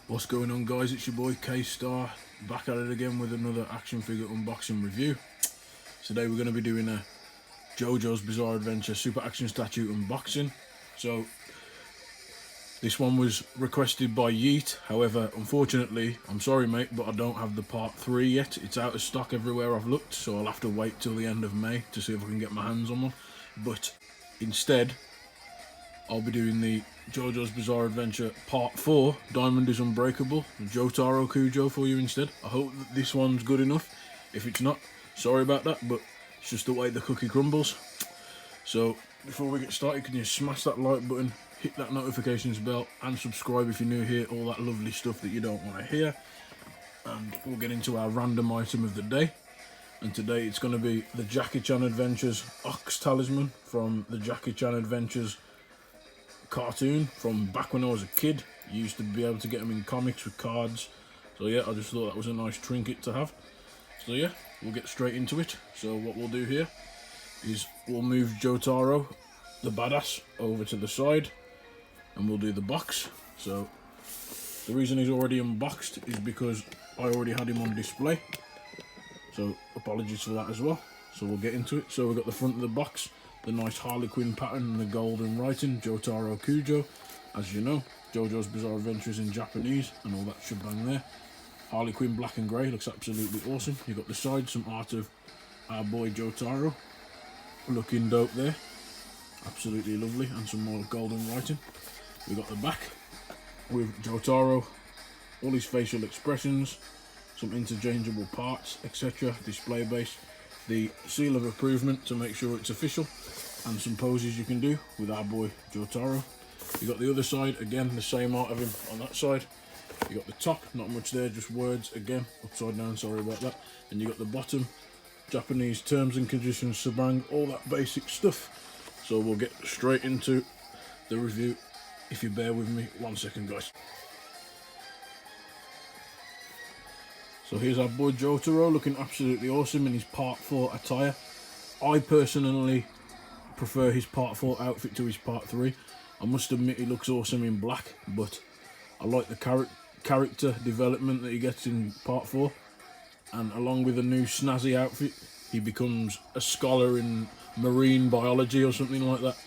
What's going on, guys? It's your boy K-Star, back at it again with another action figure unboxing review. Today we're going to be doing a JoJo's Bizarre Adventure Super Action Statue unboxing. So this one was requested by Yeet, however unfortunately, I'm sorry mate, but I don't have the part 3 yet. It's out of stock everywhere I've looked, so I'll have to wait till the end of May to see if I can get my hands on one. But instead, I'll be doing the JoJo's Bizarre Adventure Part 4, Diamond is Unbreakable, Jotaro Kujo for you instead. I hope that this one's good enough. If it's not, sorry about that, but it's just the way the cookie crumbles. So, before we get started, can you smash that like button, hit that notifications bell, and subscribe if you're new here, all that lovely stuff that you don't want to hear. And we'll get into our random item of the day. And today it's going to be the Jackie Chan Adventures Ox Talisman from the Jackie Chan Adventures cartoon from back when I was a kid. You used to be able to get them in comics with cards. So yeah, I just thought that was a nice trinket to have. So yeah, we'll get straight into it. So what we'll do here is we'll move Jotaro, the badass, over to the side, and we'll do the box. So the reason he's already unboxed is because I already had him on display. So apologies for that as well. So we'll get into it. So we've got the front of the box, the nice Harley Quinn pattern and the golden writing, Jotaro Kujo. As you know, JoJo's Bizarre Adventures in Japanese and all that shebang there. Harley Quinn black and grey, looks absolutely awesome. You've got the side, some art of our boy Jotaro, looking dope there. Absolutely lovely, and some more golden writing. We've got the back with Jotaro, all his facial expressions, some interchangeable parts, etc. Display base, the seal of approval to make sure it's official, and some poses you can do with our boy Jotaro. You got the other side, again the same art of him on that side. You got the top, not much there, just words again, upside down, sorry about that. And you got the bottom, Japanese terms and conditions, shebang, all that basic stuff. So we'll get straight into the review, if you bear with me 1 second, guys. So here's our boy Jotaro, looking absolutely awesome in his Part 4 attire. I personally prefer his Part 4 outfit to his Part 3. I must admit he looks awesome in black, but I like the character development that he gets in Part 4. And along with a new snazzy outfit, he becomes a scholar in marine biology or something like that,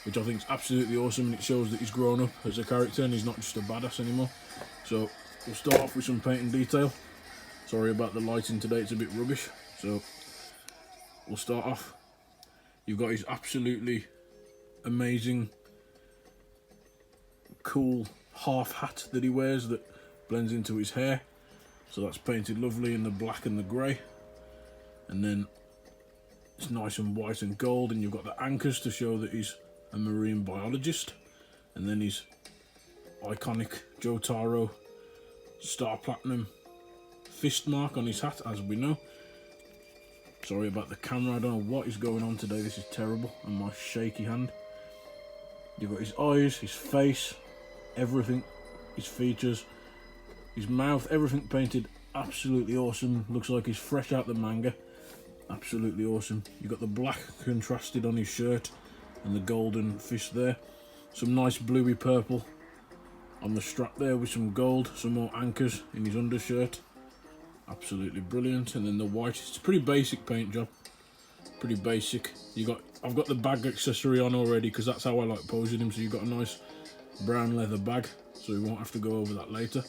which I think is absolutely awesome, and it shows that he's grown up as a character and he's not just a badass anymore. So we'll start off with some paint and detail. Sorry about the lighting today, it's a bit rubbish. So we'll start off. You've got his absolutely amazing, cool half hat that he wears that blends into his hair. So that's painted lovely in the black and the grey. And then it's nice and white and gold, and you've got the anchors to show that he's a marine biologist. And then his iconic Jotaro Star Platinum fist mark on his hat, as we know. Sorry about the camera, I don't know what is going on today, this is terrible, and my shaky hand. You've got his eyes, his face, everything, his features, his mouth, everything painted absolutely awesome. Looks like he's fresh out the manga. Absolutely awesome. You've got the black contrasted on his shirt and the golden fist there. Some nice bluey purple on the strap there with some gold, some more anchors in his undershirt. Absolutely brilliant. And then the white, it's a pretty basic paint job, pretty basic. I've got the bag accessory on already because that's how I like posing him. So you've got a nice brown leather bag, so we won't have to go over that later.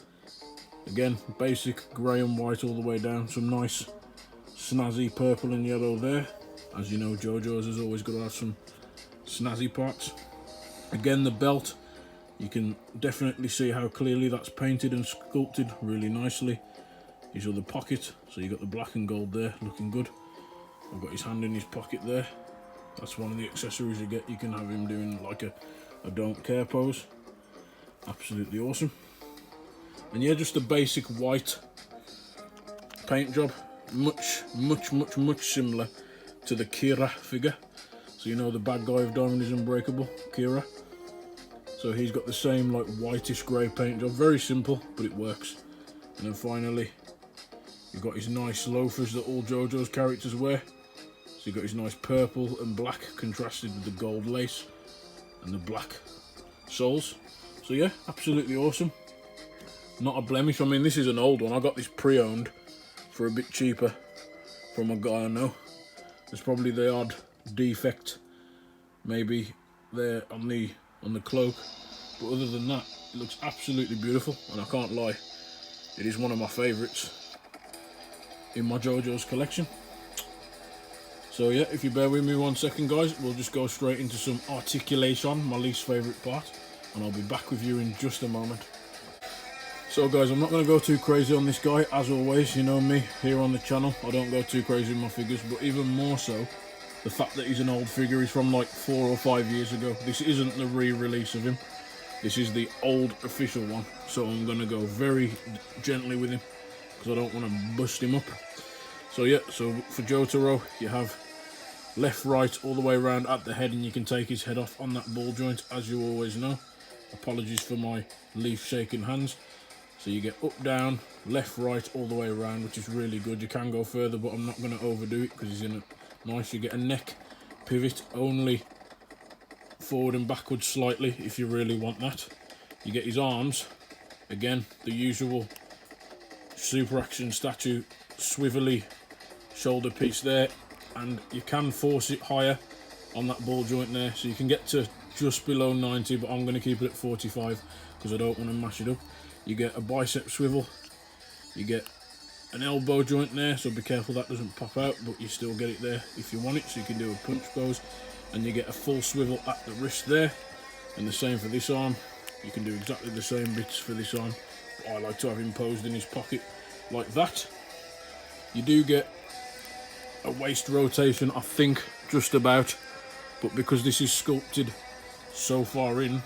Again, basic grey and white all the way down. Some nice snazzy purple and yellow there. As you know, JoJo's has always got to have some snazzy parts. Again, the belt, you can definitely see how clearly that's painted and sculpted really nicely. His other pocket, so you got the black and gold there, looking good. I've got his hand in his pocket there. That's one of the accessories you get. You can have him doing like a don't care pose. Absolutely awesome. And yeah, just a basic white paint job, much similar to the Kira figure. So you know the bad guy of Diamond is Unbreakable, Kira. So he's got the same like whitish grey paint job, very simple, but it works. And then finally, you've got his nice loafers that all JoJo's characters wear. So you've got his nice purple and black contrasted with the gold lace and the black soles. So yeah, absolutely awesome. not a blemish. I mean, this is an old one. I got this pre-owned for a bit cheaper from a guy I know. There's probably the odd defect, maybe there on the cloak, but other than that, it looks absolutely beautiful, and I can't lie, it is one of my favourites in my JoJo's collection. So yeah, if you bear with me 1 second, guys, we'll just go straight into some articulation, my least favourite part, and I'll be back with you in just a moment. So guys, I'm not going to go too crazy on this guy. As always, you know me here on the channel, I don't go too crazy in my figures, but even more so, the fact that he's an old figure. He's from like 4 or 5 years ago. This isn't the re-release of him. This is the old official one. So I'm going to go very gently with him because I don't want to bust him up. So yeah, so for Jotaro, you have left, right, all the way around at the head, and you can take his head off on that ball joint, as you always know. Apologies for my leaf shaking hands. So you get up, down, left, right, all the way around, which is really good. You can go further, but I'm not going to overdo it because he's in a nice. You get a neck pivot only forward and backwards slightly if you really want that. You get his arms, again, the usual super action statue, swivelly shoulder piece there, and you can force it higher on that ball joint there, so you can get to just below 90, but I'm going to keep it at 45 because I don't want to mash it up. You get a bicep swivel, you get an elbow joint there, so be careful that doesn't pop out, but you still get it there if you want it, so you can do a punch pose. And you get a full swivel at the wrist there, and the same for this arm. You can do exactly the same bits for this arm, but I like to have him posed in his pocket like that. You do get a waist rotation, I think, just about, but because this is sculpted so far in,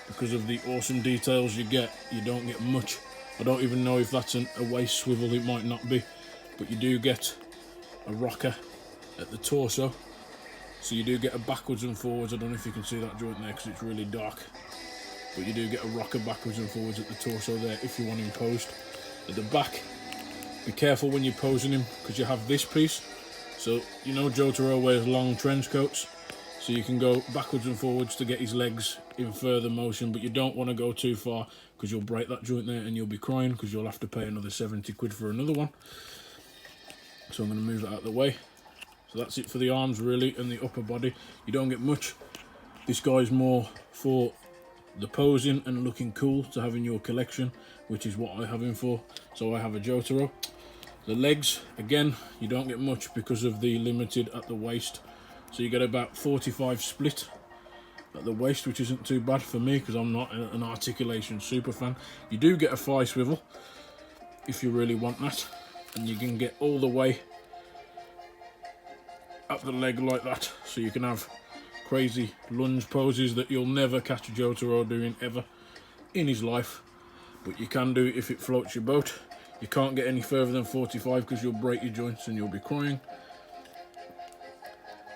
because of the awesome details you get, you don't get much. I don't even know if that's a waist swivel, it might not be, but you do get a rocker at the torso, so you do get a backwards and forwards. I don't know if you can see that joint there because it's really dark, but you do get a rocker backwards and forwards at the torso there if you want him posed. At the back, be careful when you're posing him because you have this piece, so you know Jotaro wears long trench coats, so you can go backwards and forwards to get his legs in further motion, but you don't want to go too far because you'll break that joint there and you'll be crying because you'll have to pay another 70 quid for another one. So I'm going to move that out of the way. So that's it for the arms really, and the upper body. You don't get much. This guy's more for the posing and looking cool to have in your collection, which is what I have him for. So I have a Jotaro. The legs, again, you don't get much because of the limited at the waist. So you get about 45 split at the waist, which isn't too bad for me because I'm not an articulation super fan. You do get a thigh swivel if you really want that, and you can get all the way up the leg like that, so you can have crazy lunge poses that you'll never catch Jotaro doing ever in his life, but you can do it if it floats your boat. You can't get any further than 45 because you'll break your joints and you'll be crying.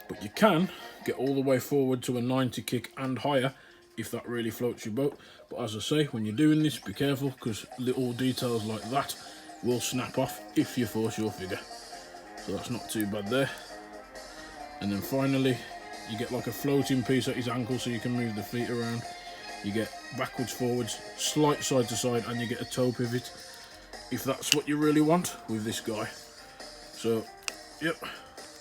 But you can get all the way forward to a 90 kick and higher if that really floats your boat. But as I say, when you're doing this, be careful because little details like that will snap off if you force your figure. So that's not too bad there. And then finally, you get like a floating piece at his ankle so you can move the feet around. You get backwards, forwards, slight side to side, and you get a toe pivot if that's what you really want with this guy. So, yep,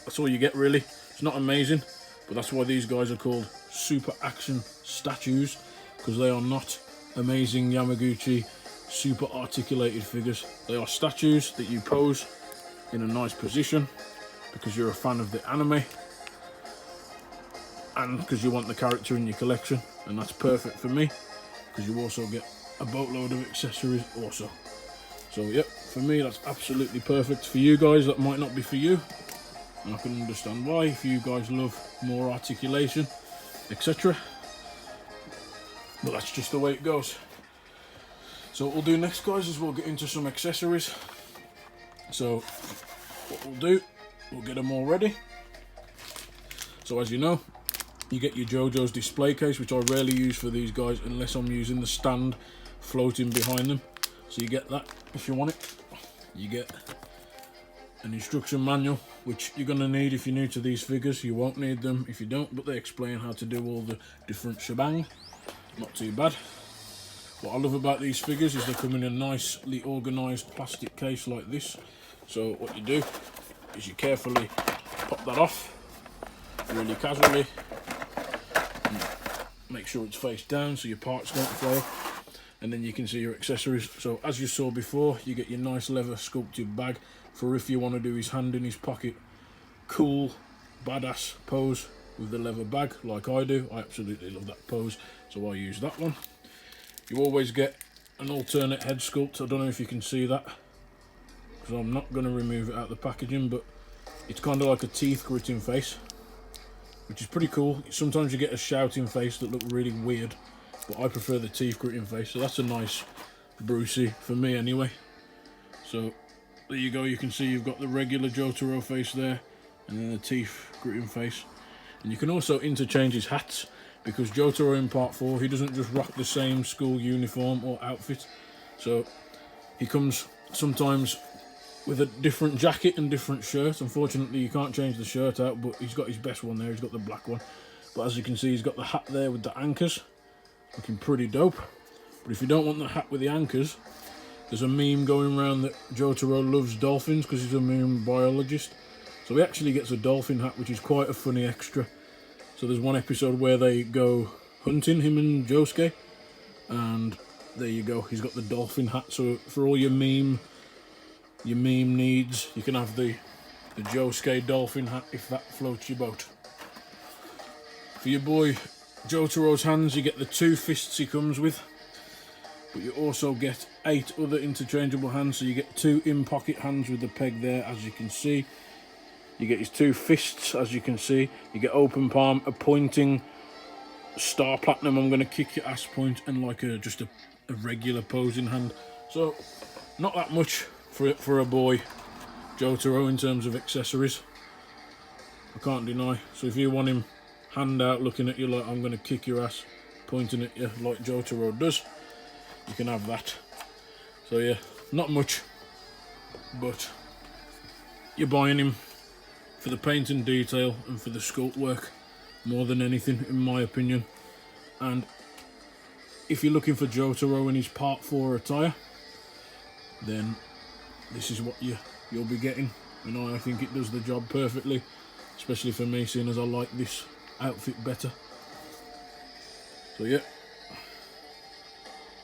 that's all you get really. It's not amazing, but that's why these guys are called super action statues, because they are not amazing Yamaguchi super articulated figures. They are statues that you pose in a nice position because you're a fan of the anime and because you want the character in your collection, and that's perfect for me because you also get a boatload of accessories also. So yep, for me that's absolutely perfect. For you guys that might not be for you, and I can understand why if you guys love more articulation, etc. But that's just the way it goes. So what we'll do next, guys, is we'll get into some accessories. So what we'll do, we'll get them all ready. So as you know, you get your JoJo's display case, which I rarely use for these guys unless I'm using the stand floating behind them. So you get that if you want it. You get an instruction manual, which you're going to need if you're new to these figures. You won't need them if you don't, but they explain how to do all the different shebang. Not too bad. What I love about these figures is they come in a nicely organised plastic case like this. So what you do is you carefully pop that off, really casually, and make sure it's face down so your parts don't fly off, and then you can see your accessories. So as you saw before, you get your nice leather sculpted bag for if you want to do his hand in his pocket. Cool, badass pose with the leather bag like I do. I absolutely love that pose, so I use that one. You always get an alternate head sculpt. I don't know if you can see that, because I'm not going to remove it out of the packaging, but it's kind of like a teeth gritting face, which is pretty cool. Sometimes you get a shouting face that look really weird, but I prefer the teeth gritting face, so that's a nice Brucey for me anyway. So there you go, you can see you've got the regular Jotaro face there, and then the teeth gritting face. And you can also interchange his hats, because Jotaro in part 4, he doesn't just rock the same school uniform or outfit. So he comes sometimes with a different jacket and different shirt. Unfortunately, you can't change the shirt out, but he's got his best one there. He's got the black one. But as you can see, he's got the hat there with the anchors, looking pretty dope. But if you don't want the hat with the anchors, there's a meme going around that Jotaro loves dolphins because he's a marine biologist. So he actually gets a dolphin hat, which is quite a funny extra. So there's one episode where they go hunting, him and Josuke, and there you go, he's got the dolphin hat. So for all your meme needs, you can have the Josuke dolphin hat if that floats your boat. For your boy Jotaro's hands, you get the 2 fists he comes with, but you also get 8 other interchangeable hands. So you get 2 in-pocket hands with the peg there, as you can see. You get his 2 fists, as you can see. You get open palm, a pointing star platinum, I'm going to kick your ass point, and like just a regular posing hand. So not that much for a boy Jotaro in terms of accessories, I can't deny. So if you want him hand out looking at you like I'm going to kick your ass, pointing at you like Jotaro does, you can have that. So yeah, not much, but you're buying him for the paint and detail and for the sculpt work more than anything, in my opinion. And if you're looking for Jotaro in his part 4 attire, then this is what you'll be getting. And I think it does the job perfectly, especially for me, seeing as I like this outfit better. So yeah,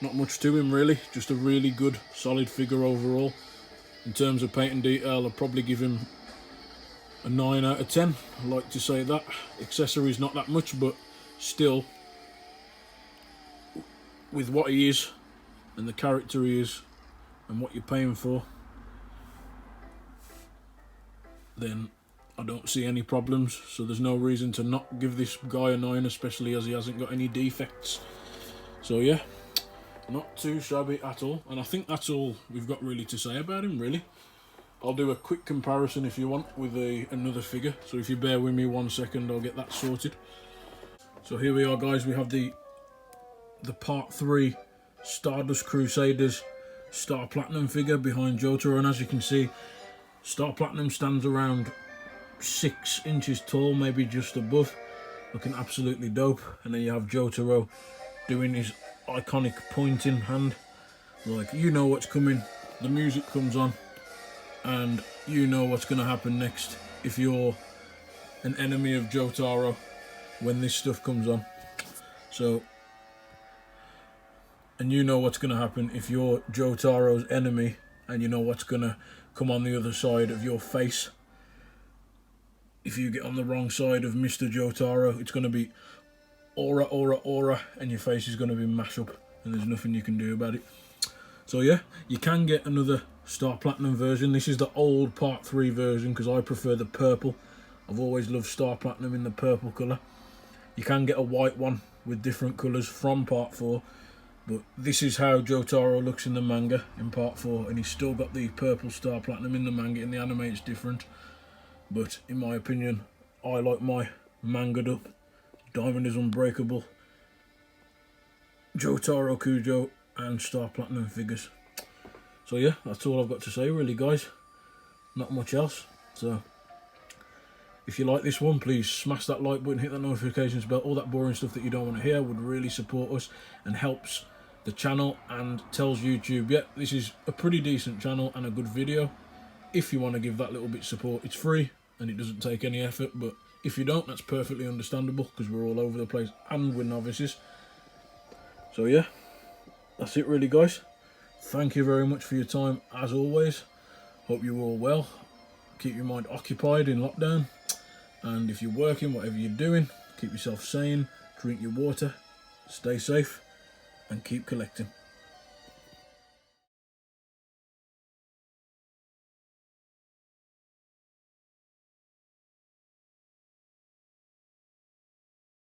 not much to him really, just a really good solid figure overall. In terms of paint and detail, I'd probably give him a 9 out of 10, I like to say that. Accessories not that much, but still, with what he is and the character he is and what you're paying for, then I don't see any problems. So there's no reason to not give this guy a 9, especially as he hasn't got any defects. So yeah, not too shabby at all, and I think that's all we've got really to say about him really. I'll do a quick comparison if you want with another figure, so if you bear with me 1 second, I'll get that sorted. So here we are guys, we have the part 3 Stardust Crusaders Star Platinum figure behind Jotaro, and as you can see, Star Platinum stands around 6 inches tall, maybe just above, looking absolutely dope. And then you have Jotaro doing his iconic pointing hand, like you know what's coming, the music comes on, and you know what's going to happen next if you're an enemy of Jotaro when this stuff comes on. So, and you know what's going to happen if you're Jotaro's enemy, and you know what's going to come on the other side of your face. If you get on the wrong side of Mr. Jotaro, it's going to be aura, aura, aura, and your face is going to be mashed up, and there's nothing you can do about it. So yeah, you can get another Star Platinum version. This is the old part 3 version because I prefer the purple. I've always loved Star Platinum in the purple colour. You can get a white one with different colours from part 4, but this is how Jotaro looks in the manga in part 4, and he's still got the purple Star Platinum in the manga. In the anime it's different, but in my opinion, I like my manga'd up, Diamond is Unbreakable, Jotaro Kujo and Star Platinum figures. So yeah, that's all I've got to say really guys, not much else. So if you like this one, please smash that like button, hit that notifications bell, all that boring stuff that you don't want to hear would really support us and helps the channel and tells YouTube, yeah, this is a pretty decent channel and a good video. If you want to give that little bit of support, it's free and it doesn't take any effort, but if you don't, that's perfectly understandable because we're all over the place and we're novices. So yeah, that's it really, guys. Thank you very much for your time as always. Hope you're all well. Keep your mind occupied in lockdown, and if you're working, whatever you're doing, keep yourself sane, drink your water, stay safe and keep collecting.